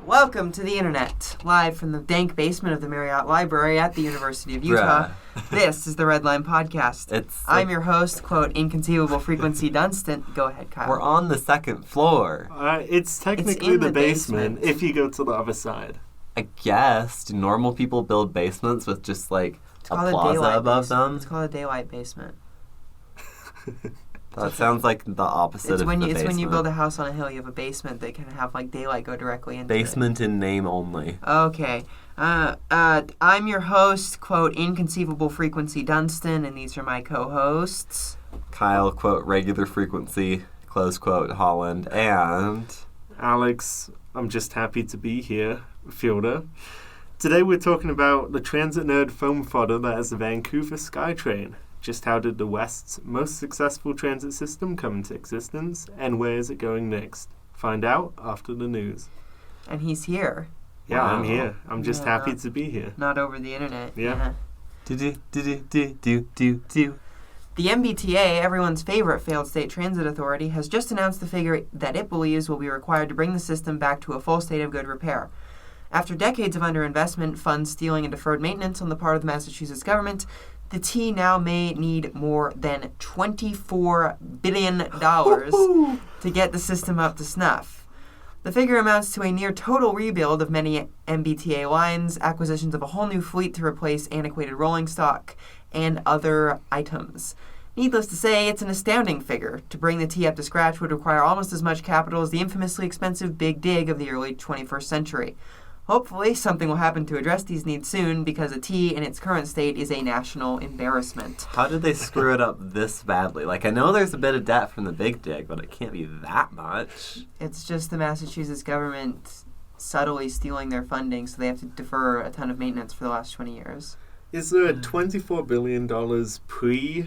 Welcome to the internet, live from the dank basement of the Marriott Library at the University of Utah. This is the Red Line Podcast. I'm your host, quote, inconceivable frequency Dunstan. Go ahead, Kyle. We're on the second floor. It's technically the basement if you go to the other side. I guess. Do normal people build basements with just like a plaza above them? It's called a daylight basement. That sounds like the opposite of the basement. It's when you build a house on a hill, you have a basement that can have like daylight go directly into Basement in name only. Okay. I'm your host, quote, inconceivable frequency Dunstan, and these are my co-hosts. Kyle, quote, regular frequency, close quote, Holland, and... Alex, I'm just happy to be here, Fielder. Today we're talking about the transit nerd foam fodder that is the Vancouver SkyTrain. Just how did the West's most successful transit system come into existence, and where is it going next? Find out after the news. And he's here. Yeah, wow. I'm here. I'm just happy to be here. Not over the internet. Yeah. Do. The MBTA, everyone's favorite failed state transit authority, has just announced the figure that it believes will be required to bring the system back to a full state of good repair. After decades of underinvestment, funds stealing, and deferred maintenance on the part of the Massachusetts government, the T now may need more than $24 billion to get the system up to snuff. The figure amounts to a near total rebuild of many MBTA lines, acquisitions of a whole new fleet to replace antiquated rolling stock, and other items. Needless to say, it's an astounding figure. To bring the T up to scratch would require almost as much capital as the infamously expensive Big Dig of the early 21st century. Hopefully, something will happen to address these needs soon, because a T in its current state is a national embarrassment. How did they screw it up this badly? Like, I know there's a bit of debt from the Big Dig, but it can't be that much. It's just the Massachusetts government subtly stealing their funding, so they have to defer a ton of maintenance for the last 20 years. Is there $24 billion pre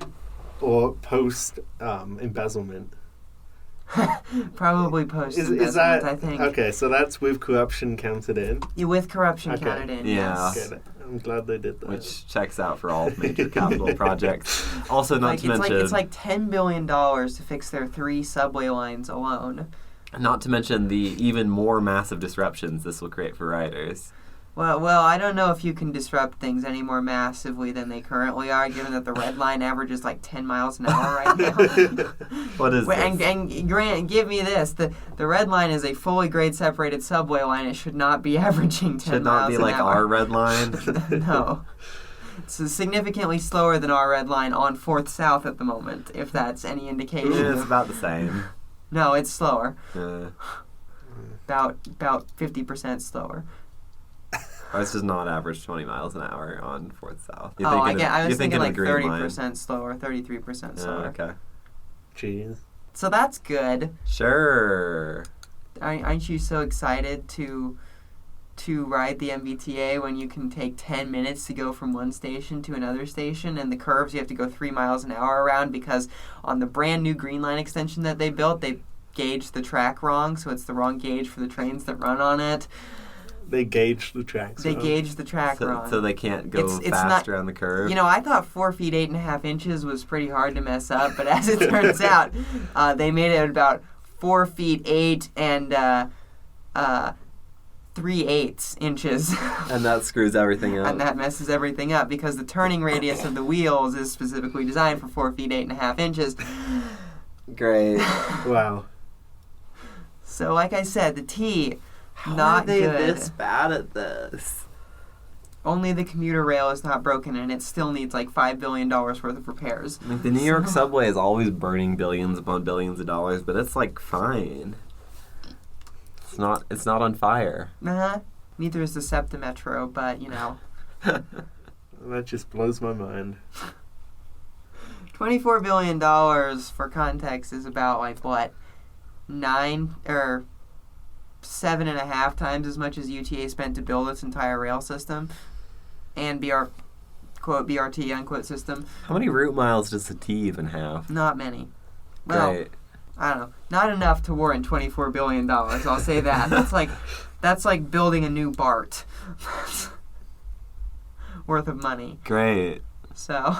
or post embezzlement? Probably post-investment, I think. Okay, so that's with corruption counted in? Yeah, with corruption counted in, yeah. Yes. Okay, I'm glad they did that. Which checks out for all major capital projects. Also, not to mention... It's like $10 billion to fix their 3 subway lines alone. Not to mention the even more massive disruptions this will create for riders. Well, I don't know if you can disrupt things any more massively than they currently are, given that the red line averages like 10 miles an hour right now. What is this? And Grant, give me this. The red line is a fully grade-separated subway line. It should not be averaging 10 miles an hour. Should not be like our red line? No. It's significantly slower than our red line on 4th South at the moment, if that's any indication. It's about the same. No, it's slower. About 50% slower. Ours does not average 20 miles an hour on 4th South. I was thinking like 30% slower, 33% slower. Okay. Jeez. So that's good. Sure. Aren't you so excited to ride the MBTA when you can take 10 minutes to go from one station to another station, and the curves you have to go 3 miles an hour around because on the brand new Green Line extension that they built, they gauged the track wrong, so it's the wrong gauge for the trains that run on it. They gauge the tracks wrong. They gauge the track wrong. So they can't go faster on the curve? You know, I thought 4 feet 8.5 inches was pretty hard to mess up, but as it turns out, they made it about 4 feet 8 and 3/8 inches. And that screws everything up. And that messes everything up because the turning radius of the wheels is specifically designed for 4 feet 8.5 inches. Great. Wow. So, like I said, the T... How not are they good. this bad at this? Only the commuter rail is not broken, and it still needs like $5 billion worth of repairs. Like the New York subway is always burning billions upon billions of dollars, but it's like fine. It's not on fire. Neither is the SEPTA Metro, but you know. That just blows my mind. $24 billion for context is about like what, 7.5 times as much as UTA spent to build its entire rail system and quote BRT unquote system. How many route miles does the T even have? Not many. Well, Great. I don't know. Not enough to warrant $24 billion. I'll say that. That's like building a new BART worth of money. Great.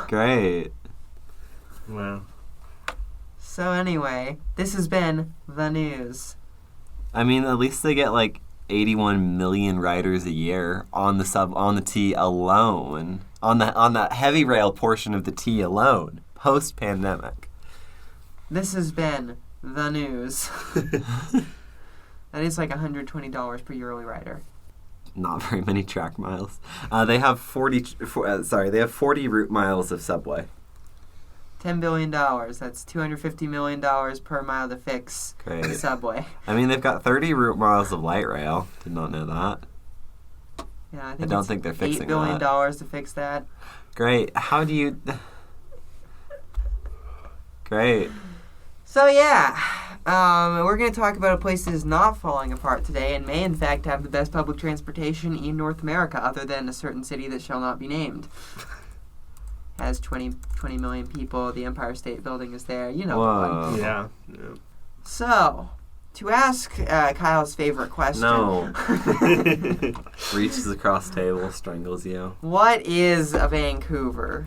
Great. Wow. So anyway, this has been the news. I mean, at least they get, like, 81 million riders a year on the T alone, on the heavy rail portion of the T alone, post-pandemic. This has been the news. That is like $120 per yearly rider. Not very many track miles. They have 40 route miles of subway. $10 billion. That's $250 million per mile to fix the subway. I mean, they've got 30 route miles of light rail. Did not know that. Yeah, I don't think they're fixing $8 billion that. to fix that. Great. How do you... Great. So yeah, we're going to talk about a place that is not falling apart today and may in fact have the best public transportation in North America, other than a certain city that shall not be named. Has 20 million people. The Empire State Building is there. You know. Whoa. Yeah. So, to ask Kyle's favorite question. No. Reaches across table, strangles you. What is a Vancouver?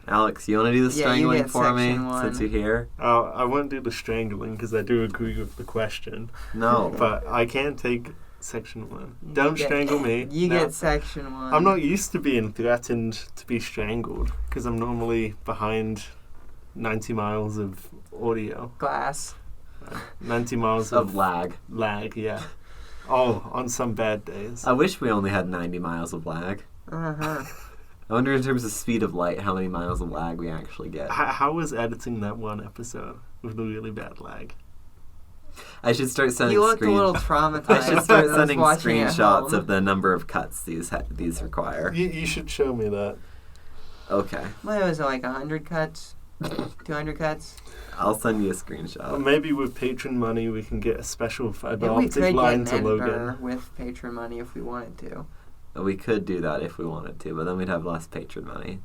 Alex, you want to do the strangling for me one. since you're here? I won't do the strangling because I do agree with the question. No. But I can take section 1. Don't strangle me. You get section 1. I'm not used to being threatened to be strangled because I'm normally behind 90 miles of audio. Glass. 90 miles Of lag. Lag, yeah. Oh, on some bad days. I wish we only had 90 miles of lag. Uh-huh. I wonder in terms of speed of light how many miles of lag we actually get. How was editing that one episode with the really bad lag? I should start sending You looked a little traumatized. I should start when I was sending watching at screenshots home. of the number of cuts these require. You should show me that. Okay. What was it, like 100 cuts? 200 cuts? I'll send you a Well, screenshot. maybe with patron money we can get a special fiber Yeah, we optic could line get to an Edinburgh Logan. with patron money if we wanted to. We could do that if we wanted to, but then we'd have less patron money.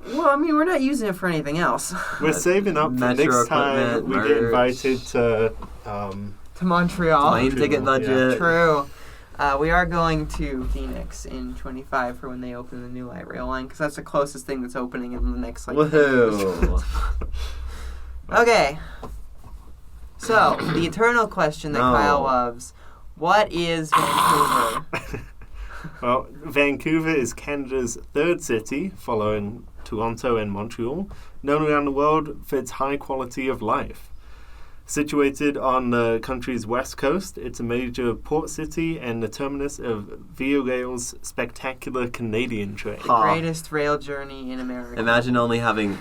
Well, I mean, we're not using it for anything else. We're saving up for Metro next time equipment, we merch. get invited to To Montreal. Plane ticket budget. True. We are going to Phoenix in 25 for when they open the new light rail line, because that's the closest thing that's opening in the next, 10 years. Woohoo! Okay. So, the eternal question that No. Kyle loves. What is Vancouver? Well, Vancouver is Canada's third city, following Toronto and Montreal, known around the world for its high quality of life. Situated on the country's west coast, it's a major port city and the terminus of Via Rail's spectacular Canadian train. The greatest rail journey in America. Imagine only having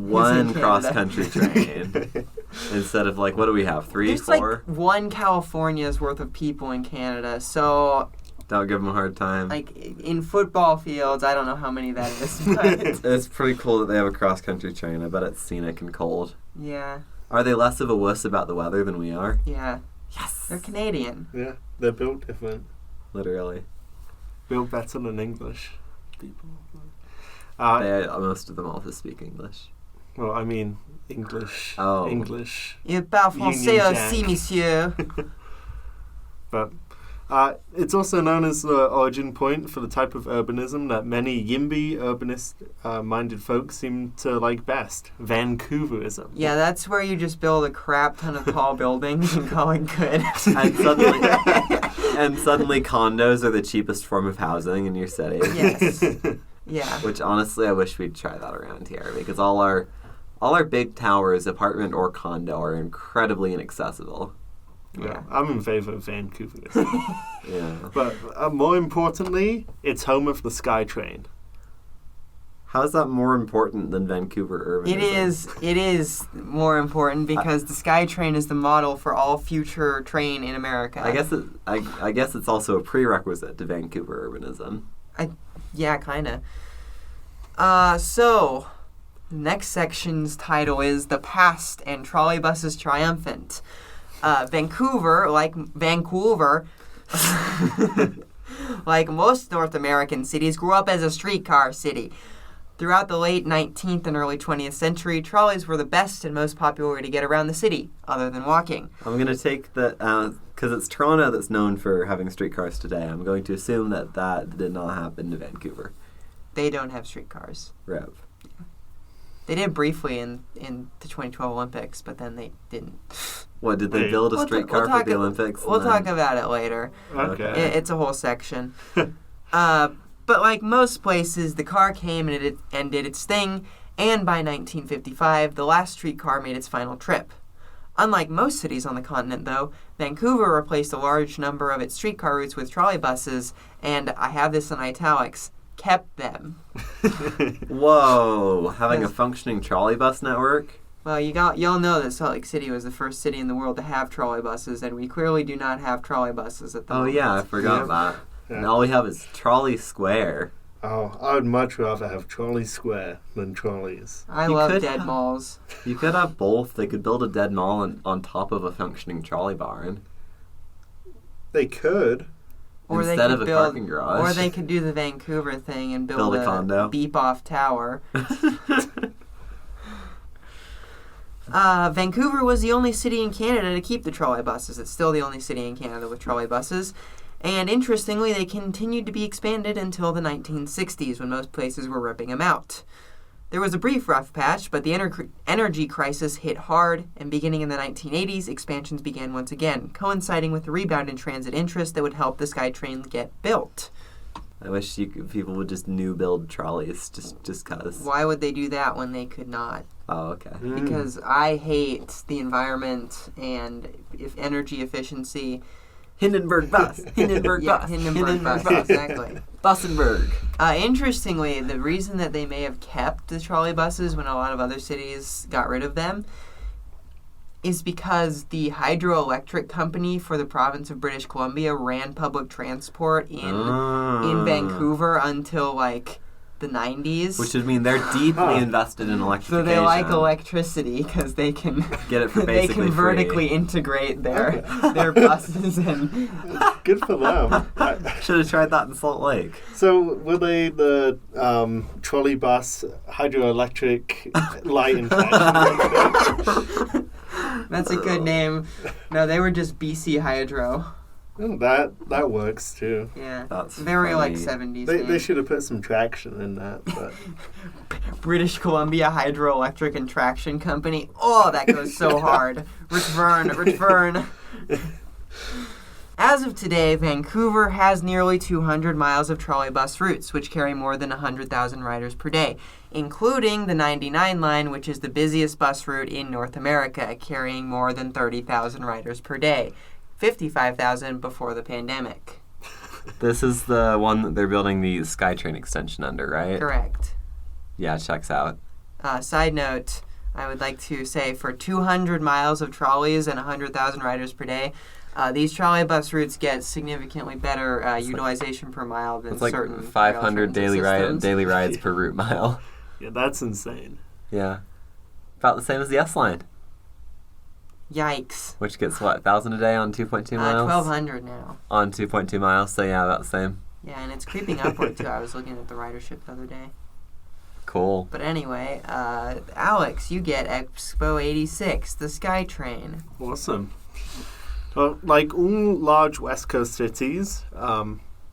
one Canada. cross-country train instead of, like, what do we have, 3, There's 4? like one California's worth of people in Canada, so Don't give them a hard time. like in football fields, I don't know how many that is, but It's pretty cool that they have a cross-country train. I bet it's scenic and cold. yeah, Are they less of a wuss about the weather than we are? yeah, Yes! they're Canadian. Yeah, they're built different. Literally. Built better than English people. Most of them also speak English. Well, I mean, English. Oh. English. Il parle français Union aussi, Jack. monsieur. But it's also known as the origin point for the type of urbanism that many YIMBY urbanist-minded folks seem to like best, Vancouverism. Yeah, that's where you just build a crap ton of tall buildings and call it good. And suddenly condos are the cheapest form of housing in your city. Yes. Yeah. Which honestly I wish we'd try that around here because all our big towers, apartment or condo, are incredibly inaccessible. Yeah. I'm in favor of Vancouverism. Yeah. But more importantly, it's home of the SkyTrain. How is that more important than Vancouver urbanism? It is more important because the SkyTrain is the model for all future train in America. I guess it's also a prerequisite to Vancouver urbanism. Yeah, kind of. So, next section's title is The Past and Trolleybus is Triumphant. Vancouver, like most North American cities, grew up as a streetcar city. Throughout the late 19th and early 20th century, trolleys were the best and most popular way to get around the city, other than walking. I'm going to take the, because it's Toronto that's known for having streetcars today, I'm going to assume that did not happen to Vancouver. They don't have streetcars. Rev. They did briefly in the 2012 Olympics, but then they didn't. What, did they Wait. build a streetcar for the Olympics? We'll talk about it later. Okay. It's a whole section. But like most places, the car came and did its thing, and by 1955, the last streetcar made its final trip. Unlike most cities on the continent, though, Vancouver replaced a large number of its streetcar routes with trolleybuses, and I have this in italics, kept them. Whoa, having a functioning trolleybus network? Well, y'all know that Salt Lake City was the first city in the world to have trolleybuses, and we clearly do not have trolleybuses at the moment. Oh yeah, I forgot that. Yeah. And all we have is Trolley Square. Oh, I would much rather have Trolley Square than Trolleys. I You love could dead have- malls. You could have both. They could build a dead mall on top of a functioning trolley barn. They could. Or they Instead could of a build, parking garage. Or they could do the Vancouver thing and build Build a condo. beep-off tower. Vancouver was the only city in Canada to keep the trolleybuses. It's still the only city in Canada with trolleybuses. And interestingly, they continued to be expanded until the 1960s, when most places were ripping them out. There was a brief rough patch, but the energy crisis hit hard, and beginning in the 1980s, expansions began once again, coinciding with the rebound in transit interest that would help the SkyTrain get built. I wish people would just new build trolleys, just cause. Why would they do that when they could not? Oh, okay. Because I hate the environment and if energy efficiency. Hindenburg bus. Hindenburg Yeah, bus. Hindenburg bus, exactly. Bussenberg. Interestingly, the reason that they may have kept the trolley buses when a lot of other cities got rid of them is because the hydroelectric company for the province of British Columbia ran public transport in Vancouver until like the 90s. Which would mean they're deeply invested in So electrification. they like electricity because they can Get it for they basically can vertically free. integrate their buses and Good for them. Should have tried that in Salt Lake. So were they the trolley bus hydroelectric light and fashion? that's a good name. No, they were just BC Hydro. Oh, that works too. Yeah, That's very like funny. 70s. They name. should have put some traction in that. But British Columbia Hydroelectric and Traction Company. Oh, that goes so hard. Rich Vern. As of today, Vancouver has nearly 200 miles of trolleybus routes, which carry more than 100,000 riders per day, including the 99 line, which is the busiest bus route in North America, carrying more than 30,000 riders per day, 55,000 before the pandemic. This is the one that they're building the SkyTrain extension under, right? Correct. Yeah, checks out. Side note, I would like to say for 200 miles of trolleys and 100,000 riders per day, these trolley bus routes get significantly better utilization per mile than It's like certain 500 rail transit systems. daily rides per route mile. yeah, that's insane. Yeah. About the same as the S-Line, Yikes. which gets, 1,000 a day on 2.2 miles? 1,200 now. On 2.2 miles, so yeah, about the same. Yeah, and it's creeping upward too. I was looking at the ridership the other day. Cool. But anyway, Alex, you get Expo 86, the SkyTrain. Awesome. Well, like all large West Coast cities,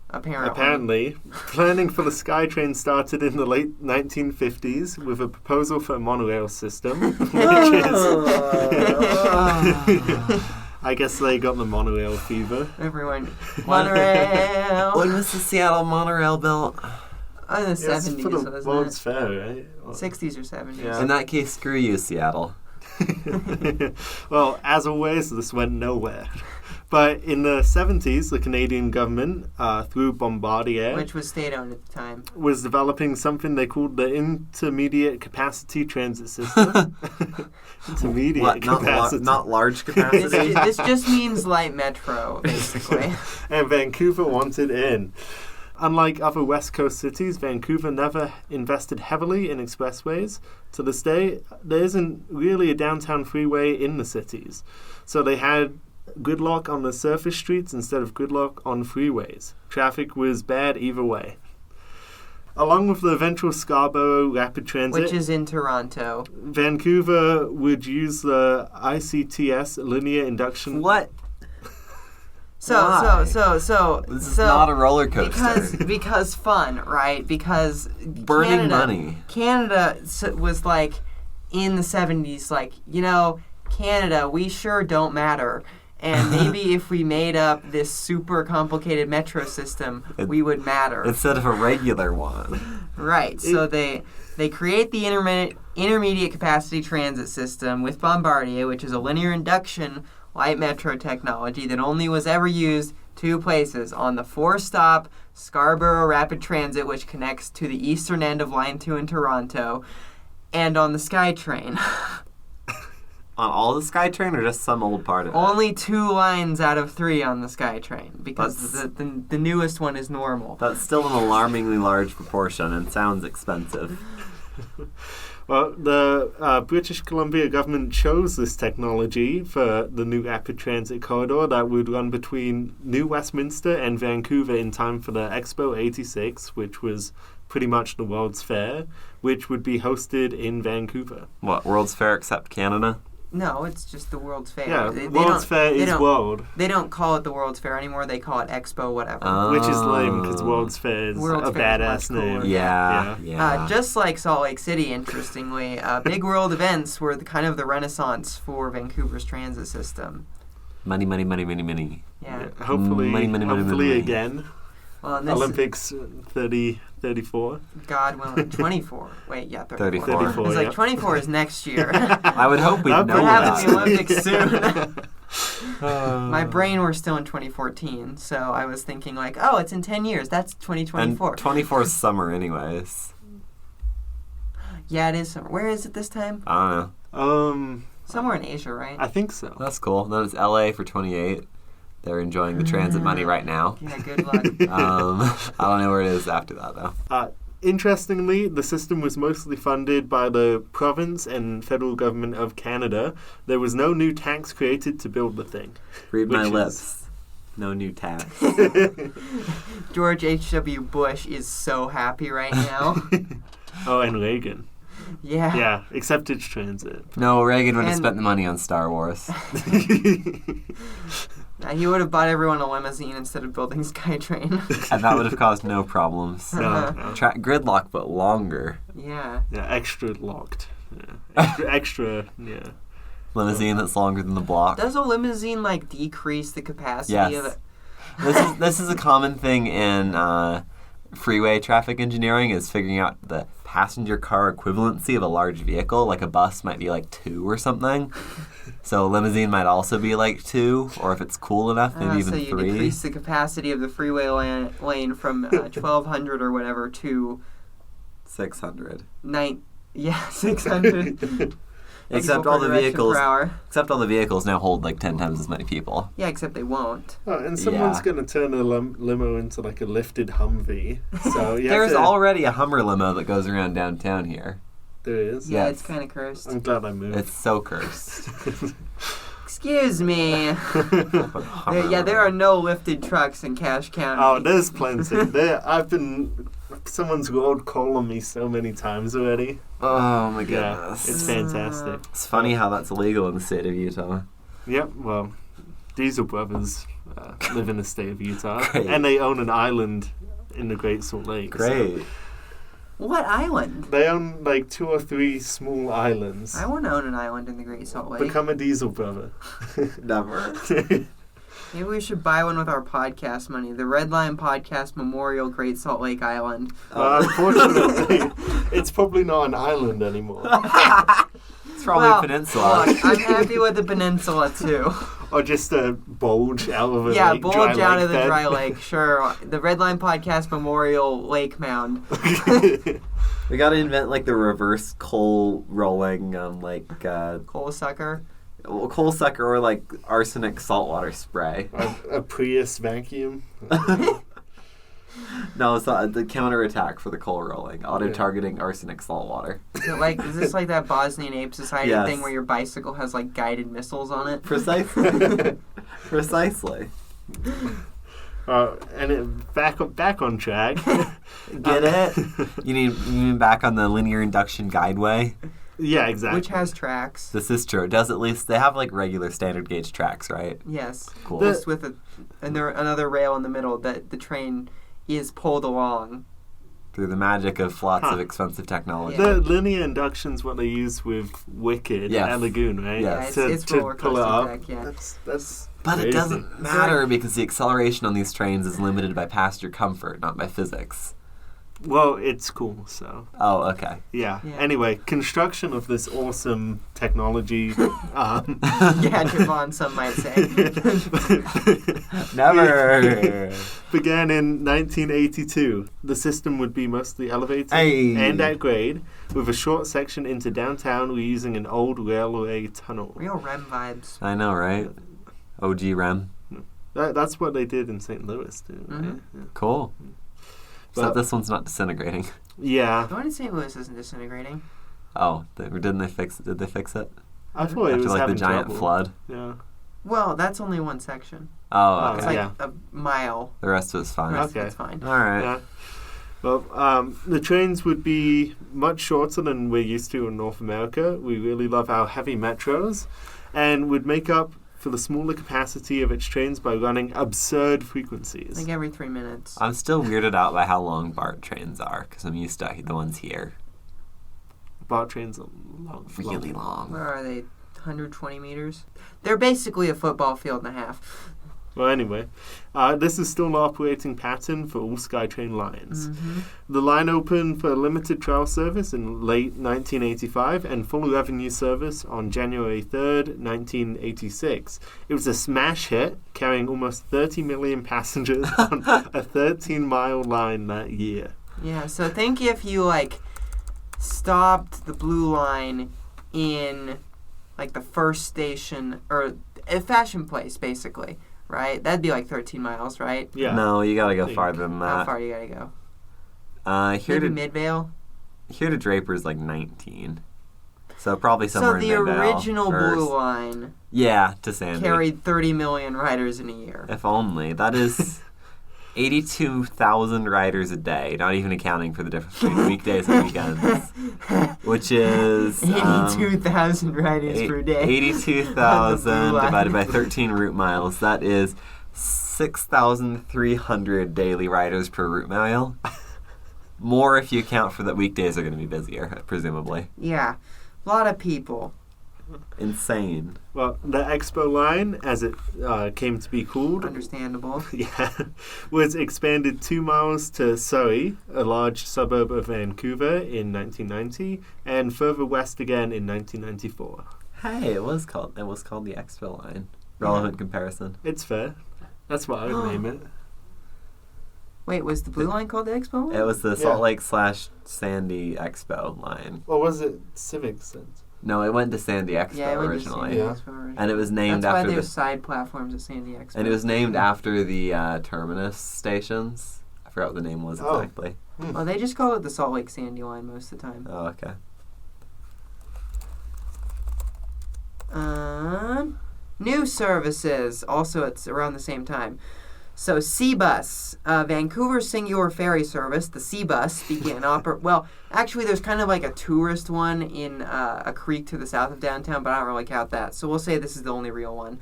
apparently, planning for the SkyTrain started in the late 1950s with a proposal for a monorail system, which is... I guess they got the monorail fever. Everyone, monorail. When was the Seattle monorail built? In the It's 70s, for the wasn't World's it? Fair, right? 60s or 70s. Yeah. In that case, screw you, Seattle. Well, as always, this went nowhere. But in the 70s, the Canadian government, through Bombardier, Which was state-owned at the time. was developing something they called the Intermediate Capacity Transit System. Intermediate What, capacity. not large This, capacity? this just means light metro, basically. And Vancouver wanted in. Unlike other West Coast cities, Vancouver never invested heavily in expressways. To this day, there isn't really a downtown freeway in the cities. So they had gridlock on the surface streets instead of gridlock on freeways. Traffic was bad either way. Along with the eventual Scarborough Rapid Transit, Which is in Toronto. Vancouver would use the ICTS linear induction. What? Why? So This is not a roller coaster. because fun, right? Because Burning money. Canada was like in the 70s, like, Canada, we sure don't matter. And maybe if we made up this super complicated metro system, we would matter. Instead of a regular one. Right. So they create the intermediate capacity transit system with Bombardier, which is a linear induction light metro technology that only was ever used 2 places: on the 4-stop Scarborough Rapid Transit, which connects to the eastern end of Line 2 in Toronto, and on the SkyTrain. On all the SkyTrain or just some old part of it? Only 2 lines out of 3 on the SkyTrain, because the newest one is normal. That's still an alarmingly large proportion and sounds expensive. Well, the British Columbia government chose this technology for the new rapid transit corridor that would run between New Westminster and Vancouver in time for the Expo 86, which was pretty much the World's Fair, which would be hosted in Vancouver. What, World's Fair except Canada? No, it's just the World's Fair. Yeah, World's Fair is world. They don't call it the World's Fair anymore. They call it Expo whatever. Which is lame because World's Fair is World's a Fair is badass much cooler. name. Yeah. Just like Salt Lake City, interestingly, big world events were kind of the renaissance for Vancouver's transit system. Money, money, money, money, money. Yeah. Hopefully, money. again. Well, and this Olympics 34. God willing, 24. Wait, yeah, 34. 34, It's like 24 is next year. I would hope we'd know We're having the that. Olympics soon. My brain, we're still in 2014, so I was thinking like, oh, it's in 10 years. That's 2024. And 24 is summer anyways. Yeah, it is summer. Where is it this time? I don't know. Somewhere in Asia, right? I think so. That's cool. Then it's LA for 28. They're enjoying the transit money right now. Yeah, good luck. I don't know where it is after that, though. Interestingly, the system was mostly funded by the province and federal government of Canada. There was no new tax created to build the thing. Read my lips. No new tax. George H.W. Bush is so happy right now. Oh, and Reagan. Yeah. Yeah, except it's transit. No, Reagan would have spent the money on Star Wars. He would have bought everyone a limousine instead of building SkyTrain. And that would have caused no problems. No. Gridlock, but longer. Yeah. Yeah, extra locked. Yeah. Extra, yeah. Limousine that's longer than the block. Does a limousine, decrease the capacity of Yes. it? This is a common thing in freeway traffic engineering, is figuring out the passenger car equivalency of a large vehicle. Like a bus might be 2 or something. So a limousine might also be 2, or if it's cool enough, maybe even 3. So you decrease the capacity of the freeway lane from 1,200 or whatever to 600. 600. Except all the vehicles. Per hour. Except all the vehicles now hold 10 times as many people. Yeah, except they won't. Oh, and someone's Yeah. going to turn a limo into a lifted Humvee. So There's already a Hummer limo that goes around downtown here. There is? Yeah, Yes. it's kind of cursed. I'm glad I moved. It's so cursed. Excuse me. There are no lifted trucks in Cache County. Oh, there's plenty. Someone's rolled coal on me so many times already. Oh my Yeah, goodness. it's fantastic. It's funny how that's illegal in the state of Utah. Yep, well, Diesel Brothers live in the state of Utah. Great. And they own an island in the Great Salt Lake. Great. So What island? they own 2 or 3 small islands. I want to own an island in the Great Salt Lake. Become a Diesel Brother. Never. Maybe we should buy one with our podcast money. The Red Line Podcast Memorial Great Salt Lake Island. Unfortunately, it's probably not an island anymore. It's probably a peninsula. Look, I'm happy with the peninsula too. Or just a bulge out of a Yeah, dry bulge out lake of the bed. dry lake, sure. The Red Line Podcast Memorial Lake Mound. We gotta invent the reverse coal rolling, Coal sucker. coal sucker or arsenic saltwater spray. A Prius vacuum. No, it's not the counterattack for the coal rolling. Auto-targeting arsenic saltwater. Is this like that Bosnian Ape Society Yes. thing where your bicycle has guided missiles on it? Precisely. Precisely. And back on track. Get it? You mean back on the linear induction guideway? Yeah, exactly. which has tracks. This is true. Does at least they have like regular standard gauge tracks, right? Yes. Cool. Just with another rail in the middle that the train is pulled along. Through the magic of lots of expensive technology. Yeah. The linear induction's what they use with Wicked at Lagoon, right? Yes. Yeah, it's roller pull it coaster up. tech, yeah. That's But crazy. it doesn't matter because the acceleration on these trains is limited by passenger comfort, not by physics. Well, it's cool, so Oh, okay. yeah. Yeah. Anyway, construction of this awesome technology Gadget-von, some might say. Never. began in 1982. The system would be mostly elevated Hey. and at grade, with a short section into downtown using an old railway tunnel. Real REM vibes. I know, right? OG REM. That's what they did in St. Louis, too. Right? Mhm. Yeah. Cool. Except But- this one's not disintegrating. Yeah, The one in St. Louis isn't disintegrating. Oh, didn't they fix it? Did they fix it? I thought it After was like the having giant trouble. flood? Yeah. Well, that's only one section. Oh, It's okay. like yeah. a mile. The rest was fine. The rest Okay. It's fine. All right. Yeah. Well, the trains would be much shorter than we're used to in North America. We really love our heavy metros, and would make up for the smaller capacity of its trains by running absurd frequencies. Like every 3 minutes. I'm still weirded out by how long BART trains are because I'm used to the ones here. BART trains are Really long. Where are they? 120 meters? They're basically a football field and a half. Well, anyway, this is still an operating pattern for all SkyTrain lines. Mm-hmm. The line opened for limited trial service in late 1985 and full revenue service on January 3rd, 1986. It was a smash hit, carrying almost 30 million passengers on a 13-mile line that year. Yeah, so think if you, like, stopped the blue line in, like, the first station, or a fashion place, basically, right? That'd be like 13 miles, right? Yeah. No, you gotta go Think. farther than How that. far you gotta go? Here Maybe to Midvale? here to Draper's like 19. So probably So somewhere the in Midvale. original or blue line Yeah, to Sandy. carried 30 million riders in a year. If only. That is 82,000 riders a day, not even accounting for the difference between weekdays and weekends. Which is 82,000 riders per day. 82,000 on the blue line. divided by 13 route miles. That is 6,300 daily riders per route mile. More if you account for that weekdays are going to be busier, presumably. Yeah, a lot of people. Insane. Well, the Expo line, as it came to be called, Understandable. yeah, was expanded 2 miles to Surrey, a large suburb of Vancouver, in 1990, and further west again in 1994. Hey, it was called the Expo line. Relevant comparison. It's fair. That's what I would name it. Wait, was the blue line called the Expo line? It was the Yeah. Salt Lake / Sandy Expo line. Or was it Civic Sense? No, it went to Sandy Expo Yeah, it went to originally. Sandy Yeah. Expo originally. And it was named That's why after there's the side platforms at Sandy Expo. and it was named after the terminus stations. I forgot what the name was Oh. exactly. Well, they just call it the Salt Lake Sandy line most of the time. Oh, okay. New services, also it's around the same time. So SeaBus, Vancouver singular ferry service, the SeaBus, began well, actually there's kind of like a tourist one in a creek to the south of downtown, but I don't really count that. So we'll say this is the only real one.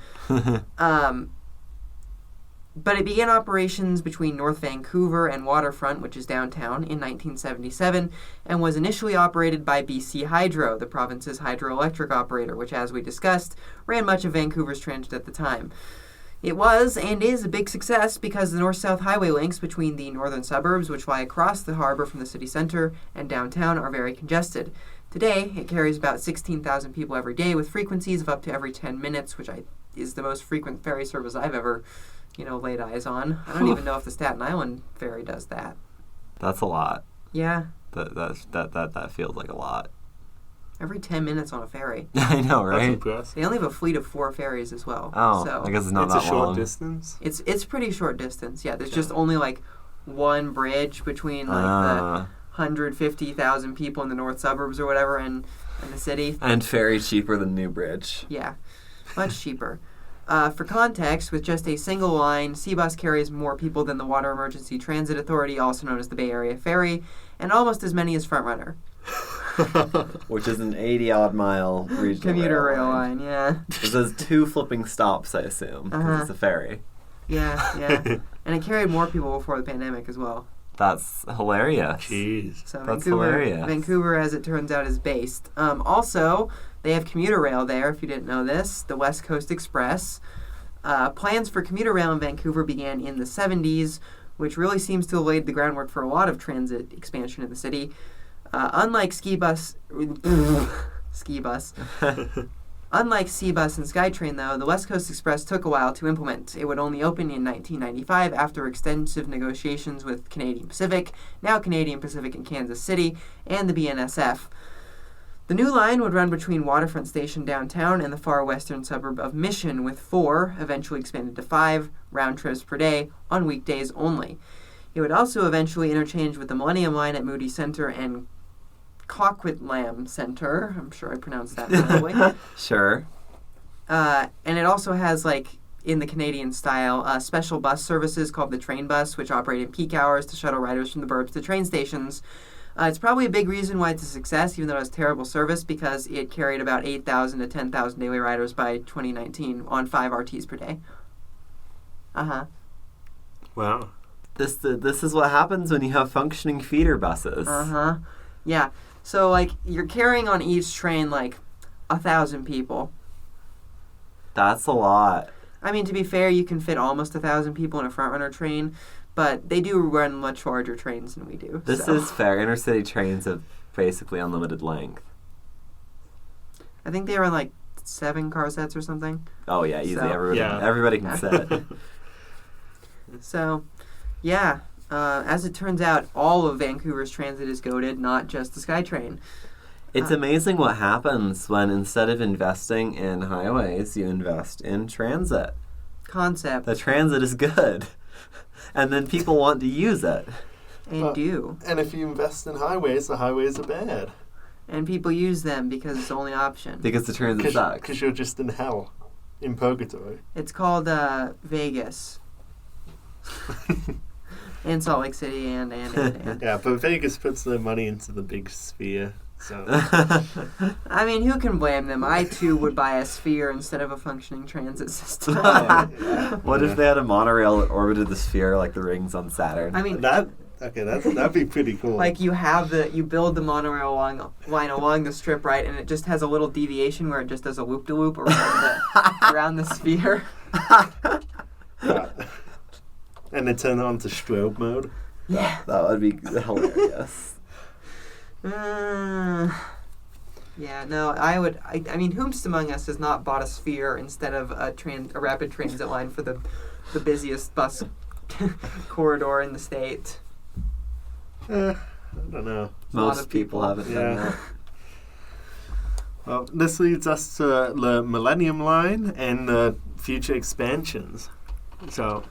But it began operations between North Vancouver and Waterfront, which is downtown, in 1977, and was initially operated by BC Hydro, the province's hydroelectric operator, which, as we discussed, ran much of Vancouver's transit at the time. It was and is a big success because the north-south highway links between the northern suburbs, which lie across the harbor from the city center, and downtown are very congested. Today, it carries about 16,000 people every day with frequencies of up to every 10 minutes, which is the most frequent ferry service I've ever laid eyes on. I don't even know if the Staten Island ferry does that. That's a lot. Yeah, That feels like a lot. every 10 minutes on a ferry. I know, That's right? impressive. They only have a fleet of 4 ferries as well. Oh, so I guess it's not It's that a short long. distance. it's pretty short distance. Yeah, there's just only like one bridge between like the 150,000 people in the north suburbs or whatever and the city. And ferry cheaper than New Bridge. Yeah, much cheaper. For context, with just a single line, SeaBus carries more people than the Water Emergency Transit Authority, also known as the Bay Area Ferry, and almost as many as Frontrunner. which is an 80-odd mile regional Commuter rail line, yeah. It says 2 flipping stops, I assume, because it's a ferry. Yeah. And it carried more people before the pandemic as well. That's hilarious. Jeez. So That's hilarious. Vancouver, as it turns out, is based. Also, they have commuter rail there, if you didn't know this, the West Coast Express. Plans for commuter rail in Vancouver began in the 70s, which really seems to have laid the groundwork for a lot of transit expansion in the city. Unlike SeaBus, Unlike SeaBus and SkyTrain, though, the West Coast Express took a while to implement. It would only open in 1995 after extensive negotiations with Canadian Pacific, now Canadian Pacific in Kansas City, and the BNSF. The new line would run between Waterfront Station downtown and the far western suburb of Mission, with 4, eventually expanded to 5, round trips per day on weekdays only. It would also eventually interchange with the Millennium Line at Moody Centre and Coquitlam Centre. I'm sure I pronounced that correctly. Sure. And it also has, in the Canadian style, special bus services called the Train Bus, which operate in peak hours to shuttle riders from the burbs to train stations. It's probably a big reason why it's a success, even though it has terrible service, because it carried about 8,000 to 10,000 daily riders by 2019 on 5 RTs per day. Wow. This is what happens when you have functioning feeder buses. Yeah. So, you're carrying on each train, 1,000 people. That's a lot. I mean, to be fair, you can fit almost 1,000 people in a front-runner train, but they do run much larger trains than we do. This is fair. Intercity trains have basically unlimited length. I think they run, 7 car sets or something. Oh, yeah, easy. So, Everybody can sit. So, yeah. As it turns out, all of Vancouver's transit is goated, not just the SkyTrain. It's amazing what happens when instead of investing in highways, you invest in transit. Concept. The transit is good. And then people want to use it. And do. And if you invest in highways, the highways are bad. And people use them because it's the only option. Because the transit sucks. Because you're just in hell. In purgatory. It's called Vegas. And Salt Lake City and. Yeah, but Vegas puts their money into the big sphere, so... I mean, who can blame them? I, too, would buy a sphere instead of a functioning transit system. What if they had a monorail that orbited the sphere like the rings on Saturn? I mean... that'd be pretty cool. You build the monorail line along the strip, right, and it just has a little deviation where it just does a loop-de-loop around the sphere. And they turn it on to strobe mode. Yeah. That would be hilarious. Yeah, no, I would... I mean, whomst among us has not bought a sphere instead of a rapid transit line for the busiest bus corridor in the state? I don't know. Most people haven't done that. Well, this leads us to the Millennium Line and the future expansions. So...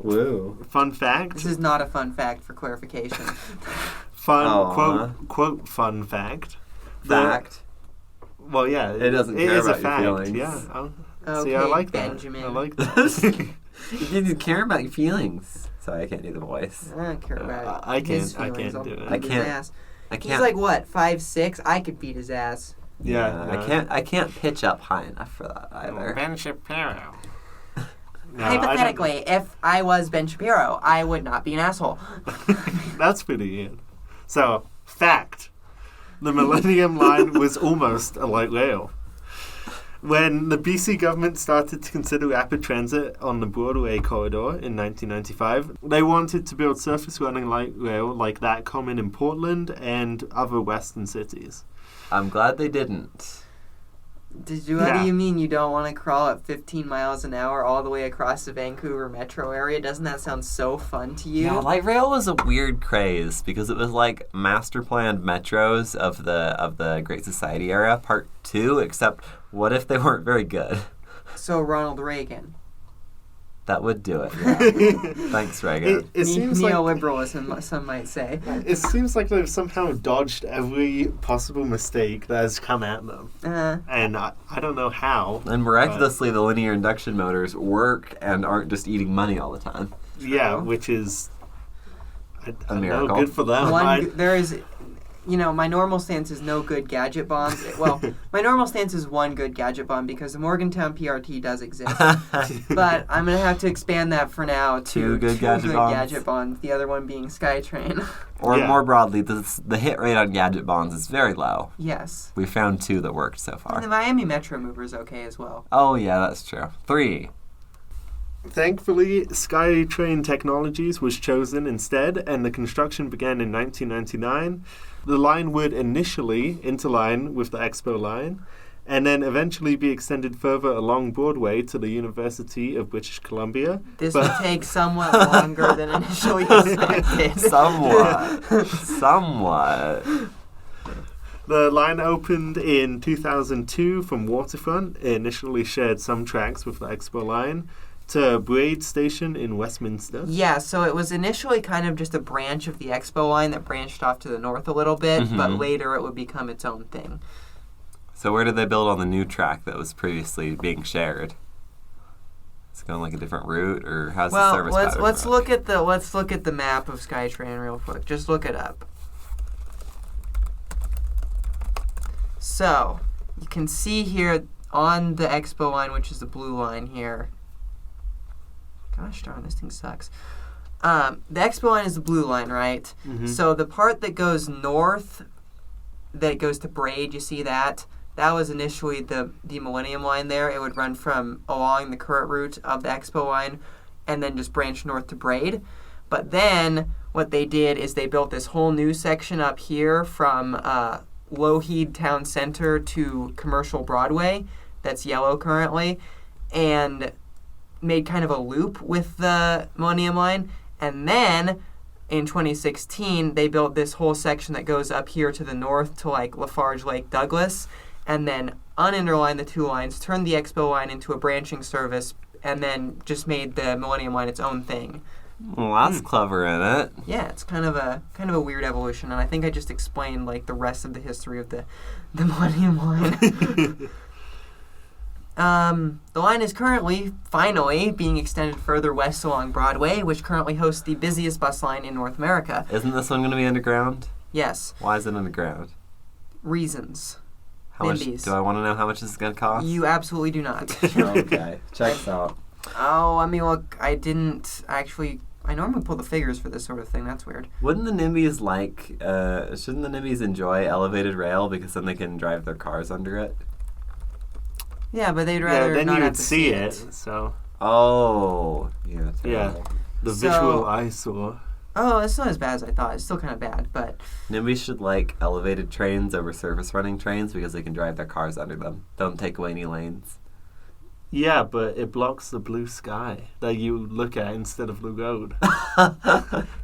Woo. Fun fact. This is not a fun fact for clarification. Quote, fun fact. Fact. Well, yeah. It doesn't care is about a fact. Your feelings. Yeah. Okay, See, I like Benjamin. that. I like that. You didn't care about your feelings. Sorry, I can't do the voice. I don't care about I his can't feelings. do it. I'll beat his ass. I He's can't. 5'6"? I could beat his ass. Yeah. I can't pitch up high enough for that either. Ben Shapiro. No, Hypothetically, if I was Ben Shapiro, I would not be an asshole. That's pretty good. So, fact. The Millennium Line was almost a light rail. When the BC government started to consider rapid transit on the Broadway corridor in 1995, they wanted to build surface-running light rail like that common in Portland and other western cities. I'm glad they didn't. What do you mean you don't want to crawl at 15 miles an hour all the way across the Vancouver metro area? Doesn't that sound so fun to you? Yeah, light rail was a weird craze because it was like master planned metros of the Great Society era, part 2, except what if they weren't very good? So Ronald Reagan. That would do it. Yeah. Thanks, Reagan. It seems neoliberalism, some might say. It seems like they've somehow dodged every possible mistake that has come at them. And I don't know how. And miraculously, the linear induction motors work and aren't just eating money all the time. Yeah, which is... I don't know, miracle. good for them. my normal stance is no good gadget bonds. Well, my normal stance is one good gadget bond because the Morgantown PRT does exist. But I'm going to have to expand that for now to Two good gadget bonds, the other one being SkyTrain. Or more broadly, the hit rate on gadget bonds is very low. Yes. We found 2 that worked so far. And the Miami Metro Mover is okay as well. Oh, yeah, that's true. 3. Thankfully, SkyTrain Technologies was chosen instead, and the construction began in 1999. The line would initially interline with the Expo line, and then eventually be extended further along Broadway to the University of British Columbia. This will take somewhat longer than initially expected. Somewhat. The line opened in 2002 from Waterfront. It initially shared some tracks with the Expo line to Braid Station in Westminster. Yeah, so it was initially kind of just a branch of the Expo line that branched off to the north a little bit, but later it would become its own thing. So where did they build on the new track that was previously being shared? It's going like a different route, or how's the service pattern? Let's look at the map of SkyTrain real quick. Just look it up. So you can see here on the Expo line, which is the blue line here. Gosh darn, this thing sucks. The Expo line is the blue line, right? Mm-hmm. So the part that goes north, that goes to Braid, you see that? That was initially the Millennium line there. It would run from along the current route of the Expo line and then just branch north to Braid. But then what they did is they built this whole new section up here from Lougheed Town Center to Commercial Broadway. That's yellow currently. And made kind of a loop with the Millennium line. And then in 2016, they built this whole section that goes up here to the north to like Lafarge Lake Douglas, and then uninterlined the 2 lines, turned the Expo line into a branching service, and then just made the Millennium line its own thing. Well, that's clever, isn't it? Yeah, it's kind of a weird evolution, and I think I just explained like the rest of the history of the Millennium line. The line is currently, finally, being extended further west along Broadway, which currently hosts the busiest bus line in North America. Isn't this one going to be underground? Yes. Why is it underground? Reasons. How much, do I want to know how much this is going to cost? You absolutely do not. Okay, checks out. Oh, I mean, look, I normally pull the figures for this sort of thing. That's weird. Wouldn't the NIMBYs shouldn't the NIMBYs enjoy elevated rail because then they can drive their cars under it? Yeah, but they'd rather then not you have would to see it. So Oh, yeah. yeah, Terrible. the visual eyesore. Oh, it's not as bad as I thought. It's still kind of bad, but NIMBYs should like elevated trains over surface running trains because they can drive their cars under them. Don't take away any lanes. Yeah, but it blocks the blue sky that you look at instead of the road.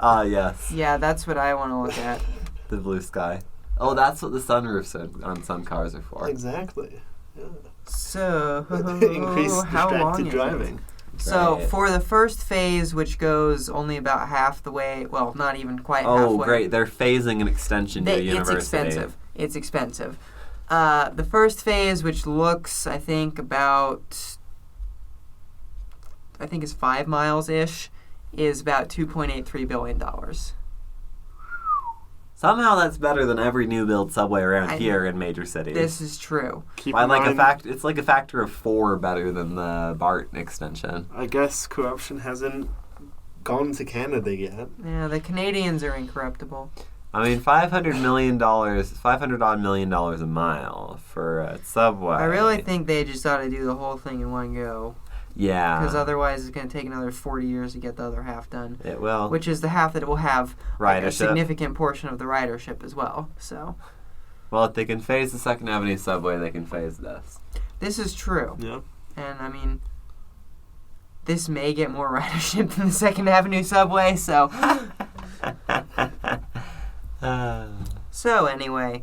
Ah, yes. yeah, that's what I want to look at. The blue sky. Oh, that's what the sunroofs on some cars are for. Exactly. Yeah. So, Increase how long distracted is driving. it? So, Right. for the first phase, which goes only about half the way, well, not even quite halfway. Oh, great. They're phasing an extension to a It's university. expensive. The first phase, which looks, I think is 5 miles-ish, is about $2.83 billion. Somehow that's better than every new build subway around I- here in major cities. This is true. Keep By in like mind, it's like a factor of 4 better than the BART extension. I guess corruption hasn't gone to Canada yet. Yeah, the Canadians are incorruptible. I mean, $500 odd million a mile for a subway. I really think they just ought to do the whole thing in one go. Yeah. Because otherwise it's going to take another 40 years to get the other half done. It will. Which is the half that will have like, a Ridership. significant portion of the ridership as well. So, Well, if they can phase the Second Avenue subway, they can phase this. this is true. Yeah. And, I mean, this may get more ridership than the Second Avenue subway, so... So, anyway...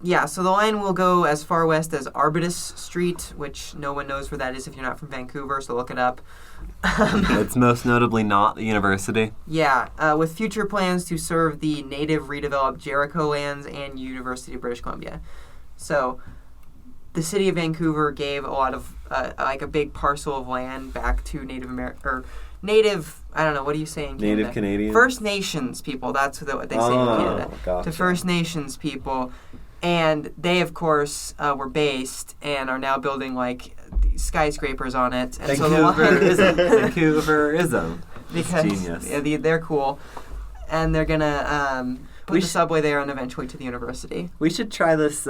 yeah, so the line will go as far west as Arbutus Street, which no one knows where that is if you're not from Vancouver, so look it up. It's most notably not the university. Yeah, with future plans to serve the native redeveloped Jericho lands and University of British Columbia. So, the city of Vancouver gave a lot of like a big parcel of land back to Native. I don't know. What do you say in Canada? Native Canadians. First Nations people. That's what they say in Canada. Gotcha. To First Nations people, and they of course were based and are now building like skyscrapers on it. And Vancouverism. Because genius. Yeah, they're cool, and they're gonna put the subway there and eventually to the university. We should try this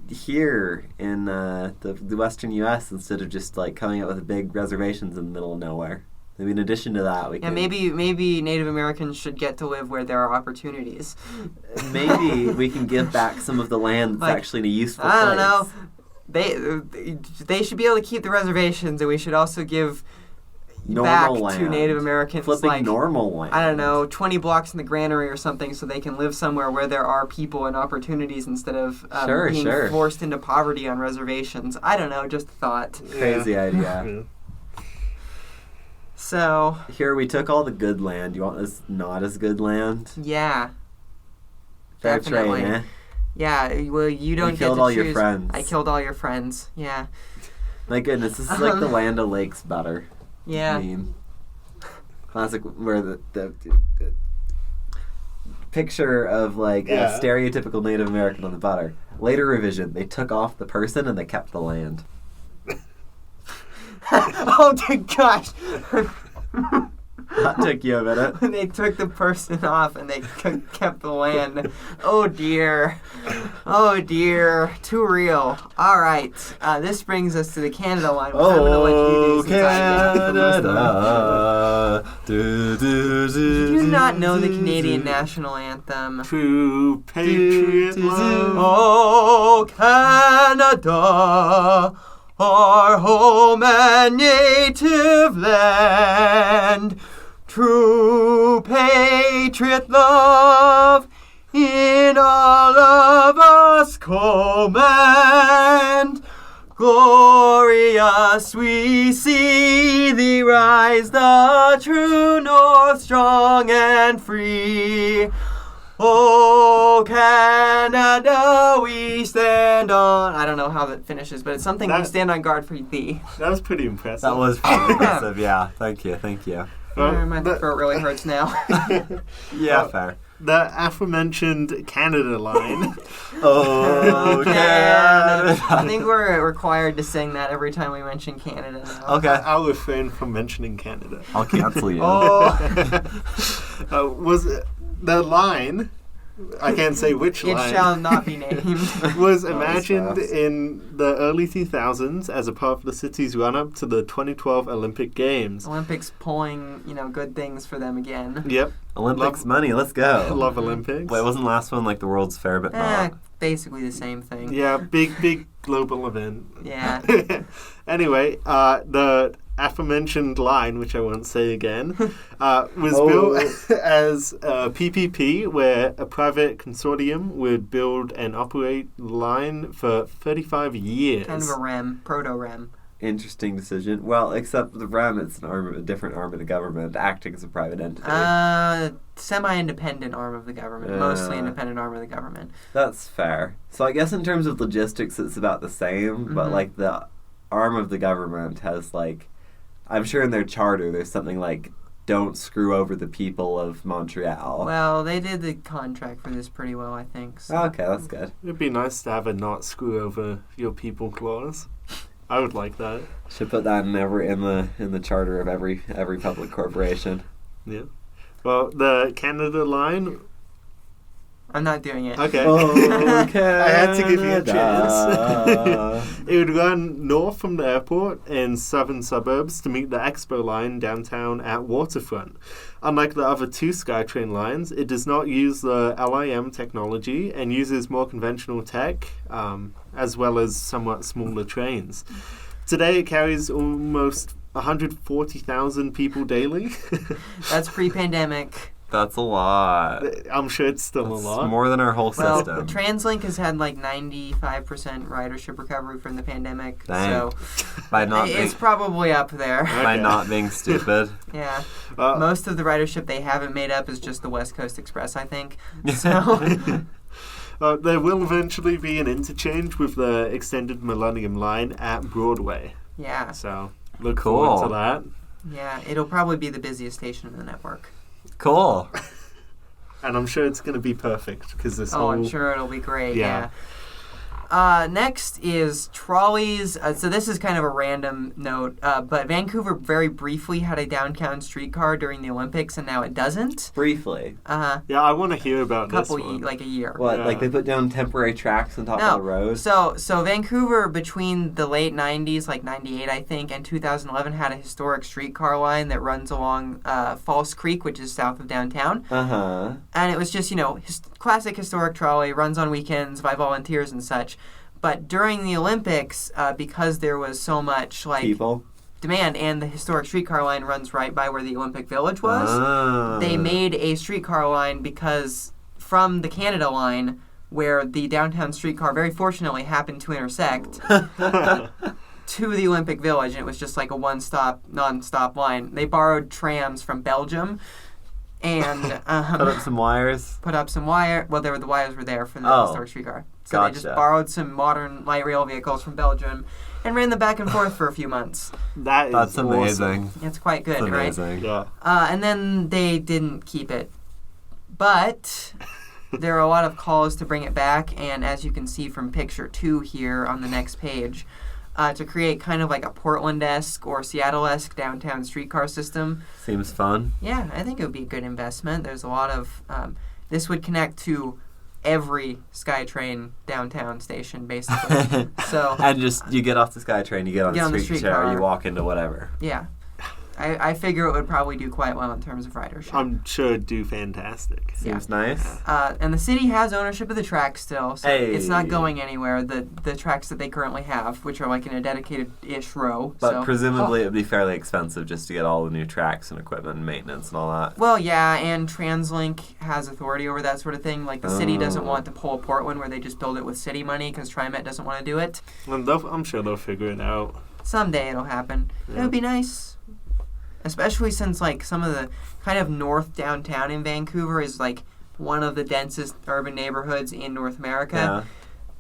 here in the western U.S. instead of just like coming up with big reservations in the middle of nowhere. Maybe in addition to that, we can... maybe Native Americans should get to live where there are opportunities. Maybe we can give back some of the land that's actually in a useful place. I don't know. They should be able to keep the reservations, and we should also give normal back land. To Native Americans. Flipping like, normal land. I don't know, 20 blocks in the granary or something so they can live somewhere where there are people and opportunities instead of being forced into poverty on reservations. I don't know, just a thought. Crazy idea. Yeah. So... Here, we took all the good land. You want this not as good land? Yeah. Fair Definitely. trade, eh? Yeah, well, you don't get to choose. You killed all your friends. I killed all your friends, yeah. My goodness, this is like the Land O'Lakes better. Yeah. I mean, classic where the picture of like a stereotypical Native American on the butter. Later revision, they took off the person and they kept the land. Oh my gosh. That took you a minute. They took the person off and they kept the land. Oh dear. Oh dear. Too real. All right. This brings us to the Canada line. Which I'm going to let you do since I get the most of it. Do you not know the Canadian national anthem? True patriot love. Oh, Canada, our home and native land, true patriot love, in all of us command. Glorious we see thee rise, the true north, strong and free. Oh, Canada, we stand on... I don't know how that finishes, but it's something we stand on guard for thee. That was pretty impressive. That was pretty impressive, yeah. Thank you. My throat really hurts now. Yeah, fair. The aforementioned Canada line. Oh, Canada. I think we're required to sing that every time we mention Canada now. Okay. I'll refrain from mentioning Canada. I'll cancel you. Was the line, I can't say which line. It shall not be named. Was imagined in the early 2000s as a part of the city's run-up to the 2012 Olympic Games. Olympics pulling, good things for them again. Yep. Olympics money, let's go. Love Olympics. Wait, wasn't the last one like the World's Fair, but not? Basically the same thing. Yeah, big global event. Yeah. Anyway, the aforementioned line, which I won't say again, was built as a PPP, where a private consortium would build and operate the line for 35 years. Kind of a REM, proto-REM. Interesting decision. Well, except the REM, it's a different arm of the government acting as a private entity. Semi-independent arm of the government. Mostly independent arm of the government. That's fair. So I guess in terms of logistics, it's about the same, but like the arm of the government has like, I'm sure in their charter there's something like, don't screw over the people of Montreal. Well, they did the contract for this pretty well, I think. So. Okay, that's good. It'd be nice to have a not screw over your people clause. I would like that. Should put that in the charter of every public corporation. Yeah. Well, the Canada line. I'm not doing it. Okay. Oh, I had to give you a chance. It would run north from the airport in southern suburbs to meet the Expo line downtown at Waterfront. Unlike the other two SkyTrain lines, it does not use the LIM technology and uses more conventional tech, as well as somewhat smaller trains. Today it carries almost 140,000 people daily. That's pre-pandemic. That's a lot. I'm sure it's still a lot. More than our whole Well, system. TransLink has had like 95% ridership recovery from the pandemic. Dang. So it's probably up there. By not being stupid. Yeah. Most of the ridership they haven't made up is just the West Coast Express, I think. So There will eventually be an interchange with the extended Millennium Line at Broadway. Yeah. So look forward to that. Yeah, it'll probably be the busiest station in the network. Cool. And I'm sure it's going to be perfect because this Oh, I'm sure it'll be great. Yeah. Yeah. Next is Trolleys. So this is kind of a random note, but Vancouver very briefly had a downtown streetcar during the Olympics, and now it doesn't. Briefly. Yeah, I want to hear about this one. Like a year. What, Yeah. like they put down temporary tracks on top of the road? So Vancouver between the late 90s, like 98 I think, and 2011 had a historic streetcar line that runs along False Creek, which is south of downtown. Uh-huh. And it was just, classic historic trolley, runs on weekends by volunteers and such. But during the Olympics, because there was so much People. demand, and the historic streetcar line runs right by where the Olympic Village was, Ah. they made a streetcar line because from the Canada line, where the downtown streetcar very fortunately happened to intersect, to the Olympic Village, and it was just like a one-stop, non-stop line. They borrowed trams from Belgium and Put up some wires. Well, the wires were there for the historic streetcar. So they just Gotcha. borrowed some modern light rail vehicles from Belgium and ran them back and forth for a few months. That's That's amazing. Awesome. It's quite good, That's right? amazing. Yeah. And then they didn't keep it. But there are a lot of calls to bring it back, and as you can see from picture 2 here on the next page, to create kind of like a Portland-esque or Seattle-esque downtown streetcar system. Seems fun. Yeah, I think it would be a good investment. There's a lot of... this would connect to every SkyTrain downtown station, basically. So And just, you get off the SkyTrain, you get on the the streetcar, streetcar. you walk into whatever. yeah, I figure it would probably do quite well in terms of ridership. I'm sure it'd do fantastic. Seems nice. And the city has ownership of the tracks still, so Hey. it's not going anywhere. The tracks that they currently have, which are like in a dedicated-ish row. But so. presumably it would be fairly expensive just to get all the new tracks and equipment and maintenance and all that. Well, yeah, and TransLink has authority over that sort of thing. Like, the city doesn't want to pull a Portland where they just build it with city money because TriMet doesn't want to do it. And I'm sure they'll figure it out. Someday it'll happen. It Yeah. would be nice. Especially since, like, some of the kind of north downtown in Vancouver is, like, one of the densest urban neighborhoods in North America.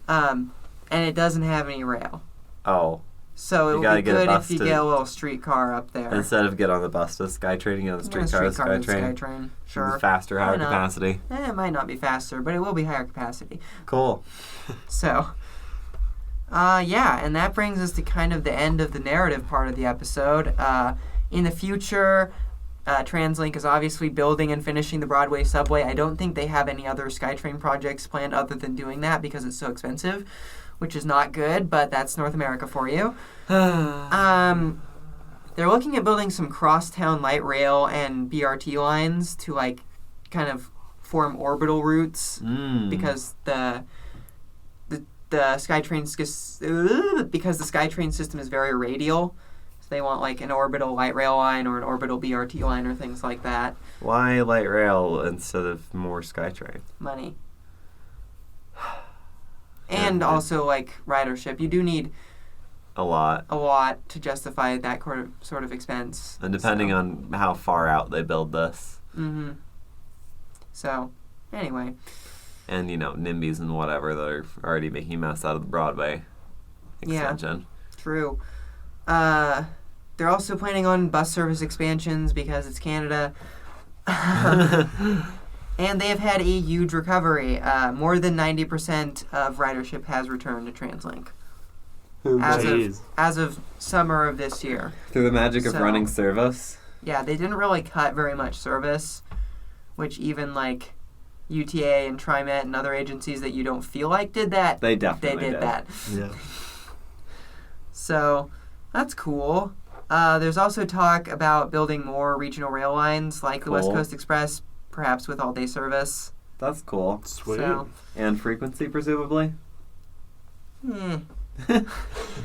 Yeah. And it doesn't have any rail. Oh. So it You would gotta be get a good bus if you to- get a little streetcar up there. Instead of get on the bus to SkyTrain, you get on the Yeah, streetcar to streetcar to SkyTrain. SkyTrain. Sure. Faster, Why higher not? capacity. It might not be faster, but it will be higher capacity. Cool. So, yeah, and that brings us to kind of the end of the narrative part of the episode. In the future, TransLink is obviously building and finishing the Broadway subway. I don't think they have any other SkyTrain projects planned other than doing that because it's so expensive, which is not good, but that's North America for you. They're looking at building some crosstown light rail and BRT lines to, like, kind of form orbital routes because the SkyTrain system is very radial. So they want, like, an orbital light rail line or an orbital BRT line or things like that. Why light rail instead of more SkyTrain? Money. And also, like, ridership. You do need A lot. a lot to justify that sort of expense. And depending on how far out they build this. Mm-hmm. So, anyway. And, NIMBYs and whatever that are already making a mess out of the Broadway extension. True. They're also planning on bus service expansions because it's Canada. And they have had a huge recovery. More than 90% of ridership has returned to TransLink as of summer of this year. Through the magic of So- running service. Yeah, they didn't really cut very much service, which even like UTA and TriMet and other agencies that you don't feel like did that, They definitely did that. Yeah. So that's cool. There's also talk about building more regional rail lines like the West Cool. Coast Express, perhaps with all-day service. That's cool. Sweet. So, And frequency, presumably?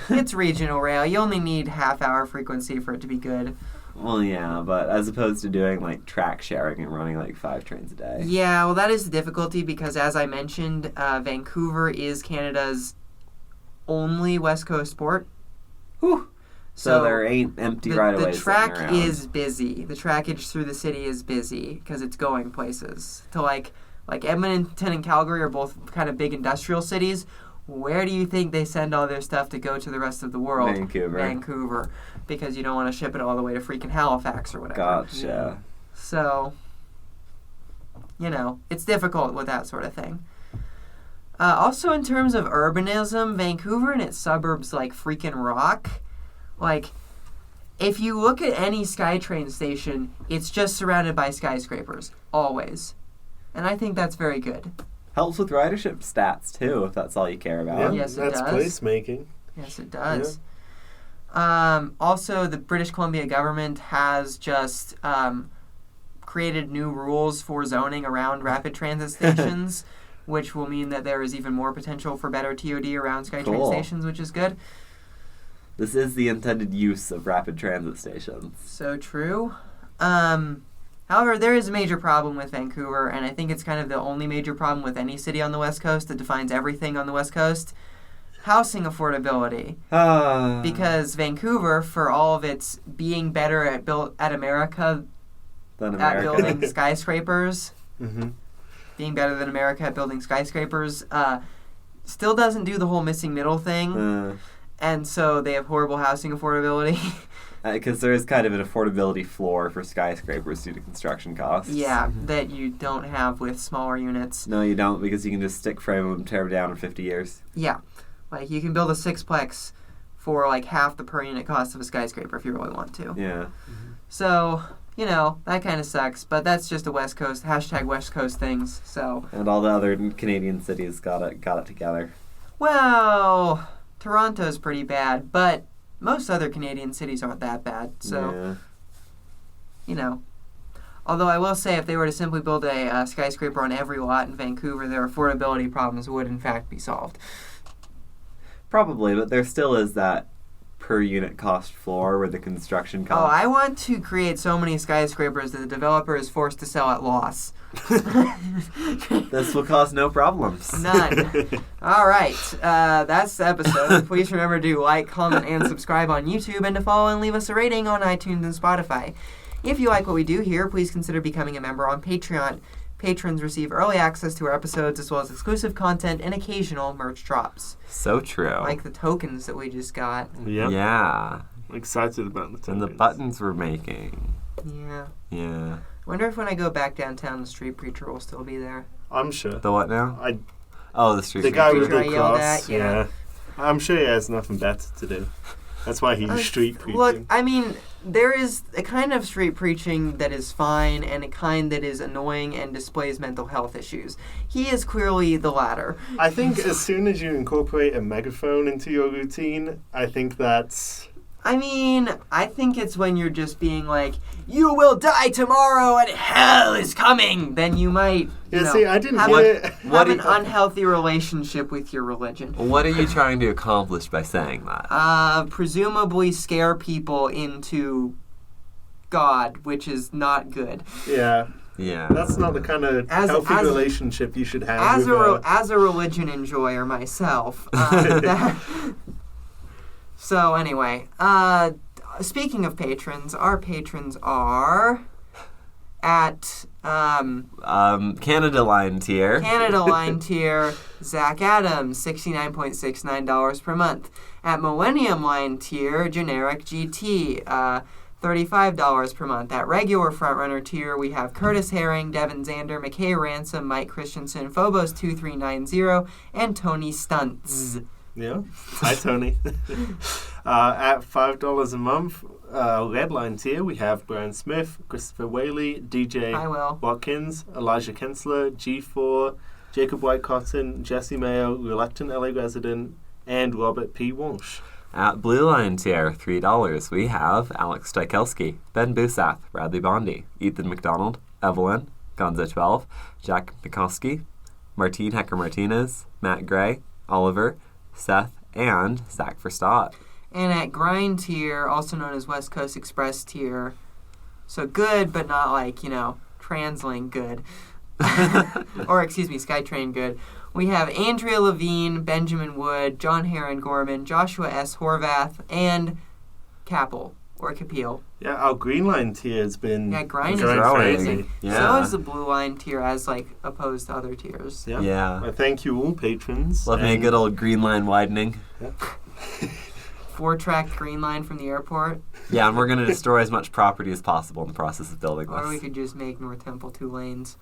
it's regional rail. You only need half-hour frequency for it to be good. Well, yeah, but as opposed to doing, like, track sharing and running, like, 5 trains a day. Yeah, well, that is the difficulty because, as I mentioned, Vancouver is Canada's only West Coast port. Whew. So there ain't empty right-of-ways The track sitting around. is busy. The trackage through the city is busy because it's going places to, like, Like Edmonton and Calgary are both kind of big industrial cities. Where do you think they send all their stuff to go to the rest of the world? Vancouver. Because you don't want to ship it all the way to freaking Halifax or whatever. Gotcha. So, it's difficult with that sort of thing. Also, in terms of urbanism, Vancouver and its suburbs, freaking rock. If you look at any SkyTrain station, it's just surrounded by skyscrapers. Always. And I think that's very good. Helps with ridership stats, too, if that's all you care about. Yeah, yes, it that's does. placemaking. Yes, it does. Yeah. Also, the British Columbia government has just created new rules for zoning around rapid transit stations, which will mean that there is even more potential for better TOD around SkyTrain stations, which is good. This is the intended use of rapid transit stations. So true. However, there is a major problem with Vancouver, and I think it's kind of the only major problem with any city on the West Coast that defines everything on the West Coast. Housing affordability. Because Vancouver, for all of its being better at America at building skyscrapers, being better than America at building skyscrapers, still doesn't do the whole missing middle thing. And so they have horrible housing affordability. Because there is kind of an affordability floor for skyscrapers due to construction costs. Yeah, that you don't have with smaller units. No, you don't, because you can just stick frame them, tear them down in 50 years. Yeah. You can build a sixplex for half the per unit cost of a skyscraper if you really want to. Yeah. So, that kind of sucks, but that's just a West Coast, #West Coast things, so. And all the other Canadian cities got it together. Well, Toronto's pretty bad, but most other Canadian cities aren't that bad, so, Although I will say if they were to simply build a skyscraper on every lot in Vancouver, their affordability problems would in fact be solved. Probably, but there still is that per unit cost floor where the construction cost. Oh, I want to create so many skyscrapers that the developer is forced to sell at loss. This will cause no problems. None. All right. That's the episode. Please remember to like, comment, and subscribe on YouTube, and to follow and leave us a rating on iTunes and Spotify. If you like what we do here, please consider becoming a member on Patreon. Patrons receive early access to our episodes as well as exclusive content and occasional merch drops. So true. Like the tokens that we just got. Yep. Yeah. I'm excited about the tokens. And the buttons we're making. Yeah. Yeah. Wonder if when I go back downtown, the street preacher will still be there. I'm sure. The what now? The street preacher. The guy with preacher the I yelled cross. at, yeah. I'm sure he has nothing better to do. That's why he's street preaching. Look, I mean, there is a kind of street preaching that is fine and a kind that is annoying and displays mental health issues. He is clearly the latter. I think as soon as you incorporate a megaphone into your routine, I think that's... I think it's when you're just being like, you will die tomorrow and hell is coming. Then you might, I didn't have an unhealthy relationship with your religion. What are you trying to accomplish by saying that? Presumably scare people into God, which is not good. Yeah. Yeah. That's not the kind of healthy relationship you should have as a religion enjoyer myself. So anyway, speaking of patrons, our patrons are at Canada Line tier. Canada Line tier, Zach Adams, $69.69 per month. At Millennium Line tier, generic GT, $35 per month. At regular Frontrunner tier, we have Curtis Herring, Devin Zander, McKay Ransom, Mike Christensen, Phobos2390, and Tony Stunts. Yeah. Hi, Tony. At $5 a month, Red Line tier, we have Brian Smith, Christopher Whaley, DJ Watkins, Elijah Kensler, G4, Jacob White-Cotton, Jesse Mayo, Reluctant LA Resident, and Robert P. Walsh. At Blue Line tier, $3, we have Alex Stykelski, Ben Busath, Bradley Bondi, Ethan McDonald, Evelyn, Gonza12, Jack Mikoski, Martine Hecker-Martinez, Matt Gray, Oliver, Seth, and Zach Verstott. And at Grind tier, also known as West Coast Express tier, so good, but not TransLink good. Or, SkyTrain good. We have Andrea Levine, Benjamin Wood, John Heron Gorman, Joshua S. Horvath, and Capel. or Capile. Yeah, our Green Line tier has been Grind is growing growing. crazy. So is the Blue Line tier as opposed to other tiers. Yeah. Yeah. Well, thank you all patrons. Love me a and- good old green line widening. 4-track Green Line from the airport. Yeah, and we're going to destroy as much property as possible in the process of building Or we this. could just make North Temple 2 lanes.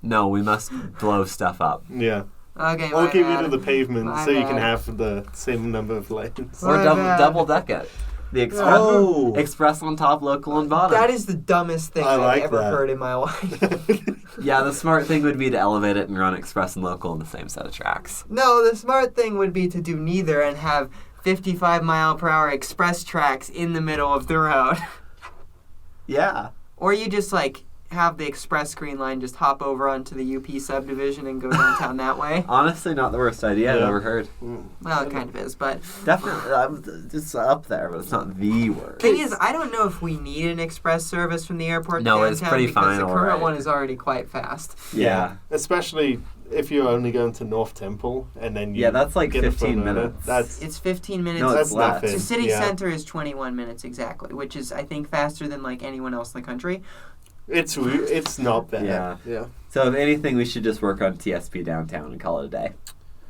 No, we must blow stuff up. Yeah. Okay, Or my get bad. rid of the pavement My so you can bad. have the same number of lanes. Or My double bad. double deck it. The express, Oh. express on top, local on bottom. That is the dumbest thing I I've like ever that. heard in my life. Yeah, the smart thing would be to elevate it and run express and local in the same set of tracks. No, the smart thing would be to do neither and have 55-mile-per-hour express tracks in the middle of the road. Yeah. Or you just, have the express Green Line just hop over onto the UP subdivision and go downtown that way. Honestly, not the worst idea I've Yeah. ever heard. Well, it kind of is, but... Definitely, it's up there, but it's not the worst. Thing is, I don't know if we need an express service from the airport No, to it's downtown pretty because fine the current already. one is already quite fast. Yeah. Especially if you're only going to North Temple and then you Yeah, that's like get a 15 front runner. minutes. That's It's 15 minutes. No, that's it's less. nothing. The city Yeah. center is 21 minutes exactly, which is, I think, faster than, anyone else in the country. It's not bad. Yeah. Yeah. So if anything, we should just work on TSP downtown and call it a day.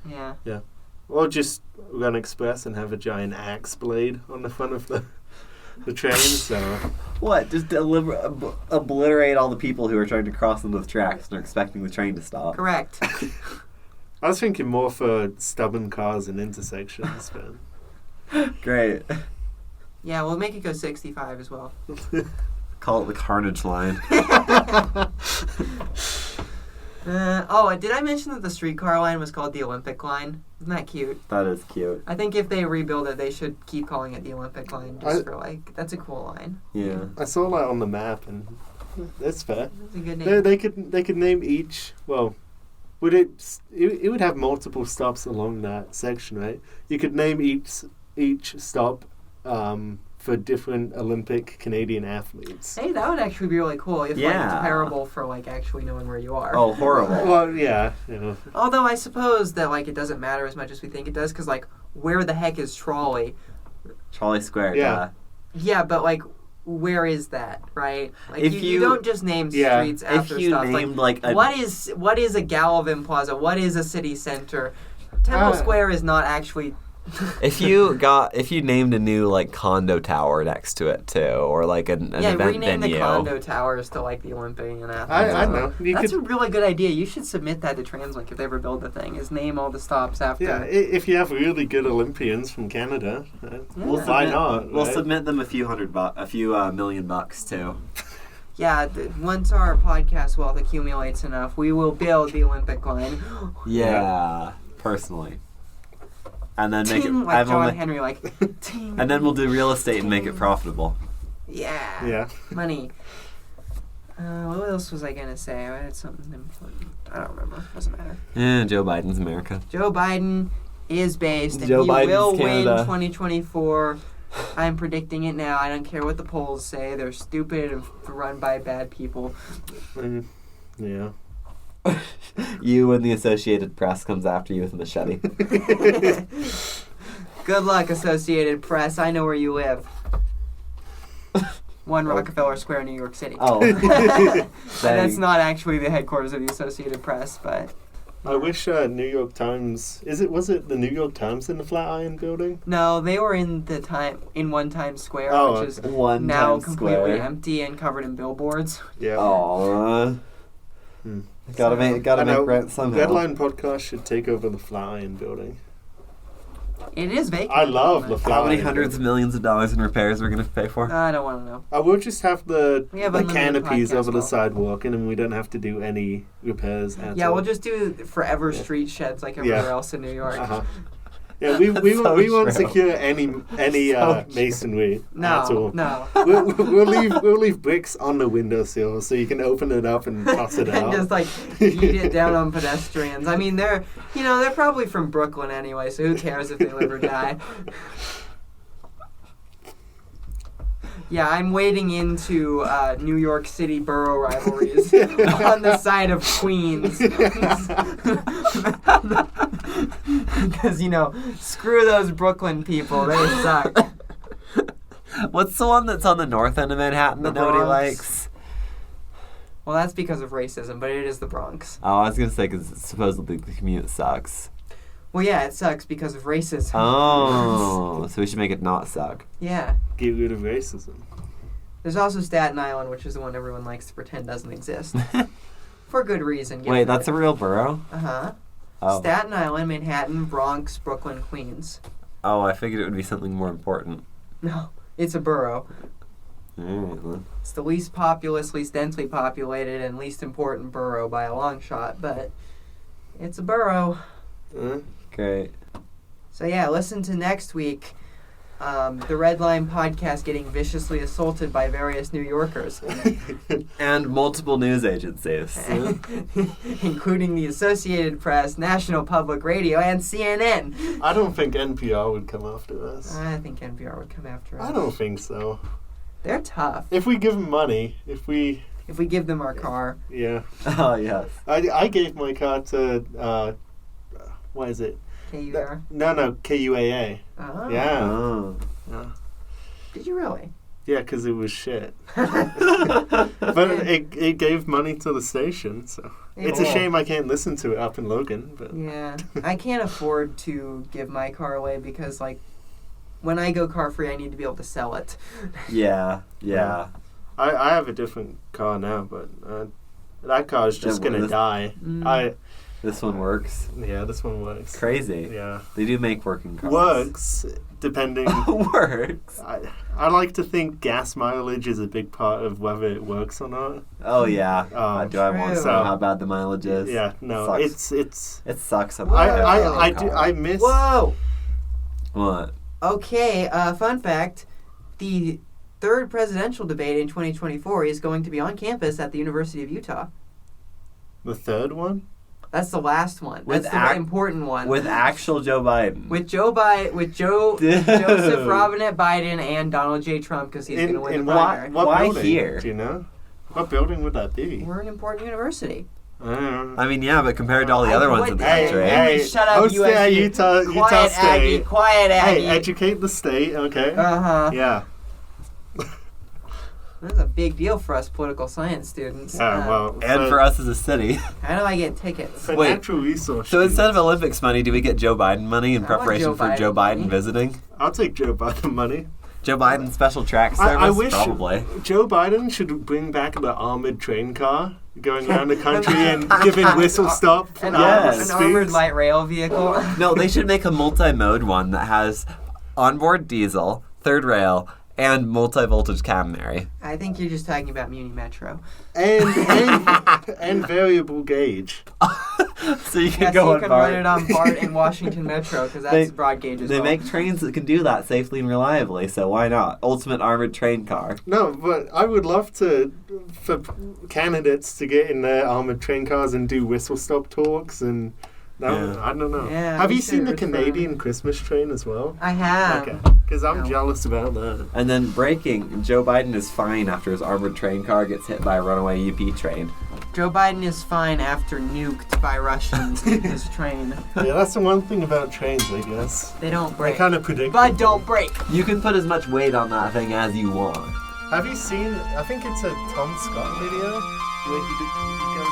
Yeah. Or just run express and have a giant axe blade on the front of the train. So What? Just obliterate all the people who are trying to cross into the tracks and are expecting the train to stop. Correct. I was thinking more for stubborn cars in intersections, but Great. Yeah, we'll make it go 65 as well. Call it the Carnage Line. Did I mention that the streetcar line was called the Olympic line? Isn't that cute? That is cute. I think if they rebuild it, they should keep calling it the Olympic line that's a cool line. Yeah. I saw that on the map, and that's fair. It's a good name. They could name each. Well, would it would have multiple stops along that section, right? You could name each stop for different Olympic Canadian athletes. Hey, that would actually be really cool if it's Yeah. terrible for actually knowing where you are. Oh, horrible. Well, yeah, you know. Although I suppose that it doesn't matter as much as we think it does, because where the heck is Trolley? Trolley Square, Yeah. Yeah, but where is that, right? If you you- don't just name Yeah, streets after If you stuff. named what is a Gallivan Plaza? What is a city center? Temple Square is not actually. if you named a new condo tower next to it too, or an event rename venue. the condo towers to the Olympian Athens. I know. That's a really good idea. You should submit that to TransLink if they ever build the thing. Is name all the stops after. Yeah, if you have really good Olympians from Canada, why not? We'll right? submit them a few million bucks too. Yeah, once our podcast wealth accumulates enough, we will build the Olympic line. Yeah, personally. And then make it. Ting, I've John only- Henry, ting. And then we'll do real estate and make it profitable. Yeah. Yeah. Money. What else was I gonna say? I had something important. I don't remember. Doesn't matter. Joe Biden's America. Joe Biden is based, and Joe he Biden's will Canada. win 2024. I'm predicting it now. I don't care what the polls say. They're stupid and run by bad people. Yeah. You and the Associated Press comes after you with a machete. Good luck, Associated Press. I know where you live. 1 Rockefeller Square, New York City. Oh. And that's Dang. not actually the headquarters of the Associated Press, but... I wish New York Times. Was it the New York Times in the Flatiron Building? No, they were in one Times Square, Oh, which is One now Times completely Square. empty and covered in billboards. Yeah. Aww. Hmm. Gotta make I know, rent somehow. Redline Podcast should take over the Flatiron Building. It is vacant. I love the How Flatiron. many hundreds of millions of dollars in repairs we're gonna pay for? I don't want to know. I will just have the We have unlimited canopies podcast over the wealth. sidewalk, and then we don't have to do any repairs at Yeah, all. we'll just do forever street sheds like everywhere Yeah. else in New York. Uh-huh. Yeah, we So won't true. secure any So masonry at No, all. no. We'll leave bricks on the windowsill so you can open it up and toss it And out. just eat it down on pedestrians. I mean, they're probably from Brooklyn anyway, so who cares if they live or die? Yeah, I'm wading into New York City borough rivalries on the side of Queens. Because, screw those Brooklyn people. They suck. What's the one that's on the north end of Manhattan that The nobody Bronx. likes? Well, that's because of racism, but it is the Bronx. Oh, I was going to say because supposedly the commute sucks. Well, yeah, it sucks because of racism. Oh, so we should make it not suck. Yeah. Get rid of racism. There's also Staten Island, which is the one everyone likes to pretend doesn't exist. For good reason. Wait, that's a real borough? Uh-huh. Oh. Staten Island, Manhattan, Bronx, Brooklyn, Queens. Oh, I figured it would be something more important. No, it's a borough. Mm. It's the least populous, least densely populated, and least important borough by a long shot, but it's a borough. Great. So yeah, listen to next week. The Red Line podcast getting viciously assaulted by various New Yorkers, And multiple news agencies. including the Associated Press, National Public Radio, and CNN. I don't think NPR would come after us. I think NPR would come after us. I don't think so. They're tough. If we give them money, if we give them our car. yeah. Oh, yes. I gave my car to what is it? KUR. No, KUAA. Oh. Yeah. Oh. Yeah. Did you really? Yeah, because it was shit. But it gave money to the station, so it's a Cool. shame I can't listen to it up in Logan. But Yeah, I can't afford to give my car away because, like, when I go car free, I need to be able to sell it. Yeah. I have a different car now, but that car is just Yeah, gonna this- die. Mm. This one works. Yeah, this one works. Crazy. Yeah, They do make working cars. works depending. Works. I like to think gas mileage is a big part of whether it works or not. Oh, yeah. Oh, Do I want to true. know how bad the mileage is? Yeah, no, Sucks. it's. It sucks. I miss. Whoa! What? Okay, fun fact. The third presidential debate in 2024 is going to be on campus at the University of Utah. The third one. That's the last one. With That's the important one. With actual Joe Biden. With Joseph Robinette Biden and Donald J. Trump because he's going to win the primary. What Why building? here? Do you know? What building would that be? We're an important university. I don't know. I mean, yeah, but compared to all the other ones in the Hey, country. hey. Shut up, Hosted at USC. Utah Quiet, State. Aggie. Quiet, Aggie. Hey, educate the state, okay? Uh-huh. Yeah. That's a big deal for us political science students. Yeah, well. And for us as a city. How do I get tickets? For Wait, natural resource. So instead of students, Olympics money, do we get Joe Biden money in I want preparation Joe for Biden Joe Biden money. visiting? I'll take Joe Biden money. Joe Biden special track service? I wish Probably. Joe Biden should bring back the armored train car going around the country and giving whistle stop An, Yes. an armored light rail vehicle. No, they should make a multi-mode one that has onboard diesel, third rail, and multi-voltage catenary. I think you're just talking about Muni Metro. and variable gauge. So you can Yes, go you on can BART. run it on BART and Washington Metro because that's They- broad gauge as They well. make trains that can do that safely and reliably, so why not? Ultimate armored train car. No, but I would love for candidates to get in their armored train cars and do whistle stop talks and. No, Yeah. I don't know. Yeah, Have we you seen the should, Canadian Christmas train as well? I have. Okay, because I'm No. jealous about that. And then breaking, Joe Biden is fine after his armored train car gets hit by a runaway UP train. Joe Biden is fine after nuked by Russians in his train. Yeah, that's the one thing about trains, I guess. They don't They break. kind of predict. But don't break. You can put as much weight on that thing as you want. Have you seen? I think it's a Tom Scott video where he goes